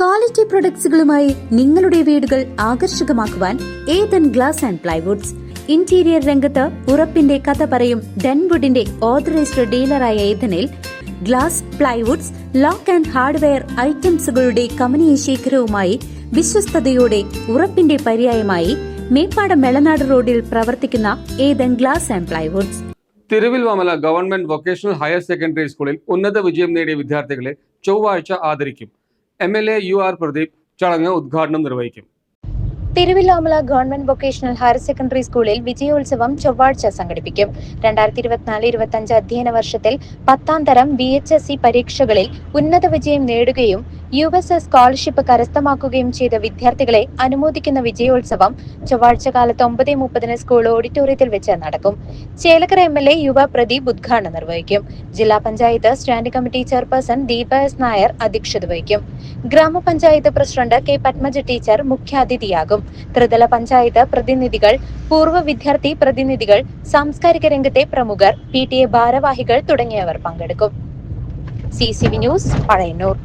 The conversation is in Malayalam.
ക്വാളിറ്റി പ്രൊഡക്ട്സുകളുമായി നിങ്ങളുടെ വീടുകൾ ആകർഷകമാക്കുവാൻ Ethan glass and plywoods. Interior രംഗത്ത് ഉറപ്പിന്റെ കഥ പറയും ഡെൻവുഡിന്റെ ഓതറൈസ്ഡ് ഡീലറായ ഏതനിൽ glass, plywoods, lock and hardware ഐറ്റംസുകളുടെ കമനീയ ശേഖരവുമായി വിശ്വസ്തയോടെ ഉറപ്പിന്റെ പര്യായമായി മേപ്പാടം മെളനാട് റോഡിൽ പ്രവർത്തിക്കുന്ന Ethan glass and plywoods. Thiruvilwamala government vocational higher secondary സ്കൂളിൽ ഉന്നത വിജയം നേടിയ വിദ്യാർത്ഥികളെ ചൊവ്വാഴ്ച ആദരിക്കും. MLA UR പ്രദീപ് ചടങ്ങ് ഉദ്ഘാടനം നിർവഹിക്കും. Thiruvilwamala government vocational higher secondary സ്കൂളിൽ വിജയോത്സവം ചൊവ്വാഴ്ച സംഘടിപ്പിക്കും. 2024-25 അധ്യയന വർഷത്തിൽ 10ാം തരം VHSC പരീക്ഷകളിൽ ഉന്നത വിജയം നേടുകയും USS സ്കോളർഷിപ്പ് കരസ്ഥമാക്കുകയും ചെയ്ത വിദ്യാർത്ഥികളെ അനുമോദിക്കുന്ന വിജയോത്സവം ചൊവ്വാഴ്ച കാലത്ത് 9:30 സ്കൂൾ ഓഡിറ്റോറിയത്തിൽ വെച്ച് നടക്കും. ചേലക്കര MLA UR പ്രദീപ് ഉദ്ഘാടനം നിർവഹിക്കും. ജില്ലാ panchayat standing committee chairperson Deepa S. Nair അധ്യക്ഷത വഹിക്കും. ഗ്രാമപഞ്ചായത്ത് പ്രസിഡന്റ് K. പത്മജ ടീച്ചർ മുഖ്യാതിഥിയാകും. ത്രിതല പഞ്ചായത്ത് പ്രതിനിധികൾ, പൂർവ്വ വിദ്യാർത്ഥി പ്രതിനിധികൾ, സാംസ്കാരിക രംഗത്തെ പ്രമുഖർ, PTA ഭാരവാഹികൾ തുടങ്ങിയവർ പങ്കെടുക്കും. CCV news, Pazhayannur.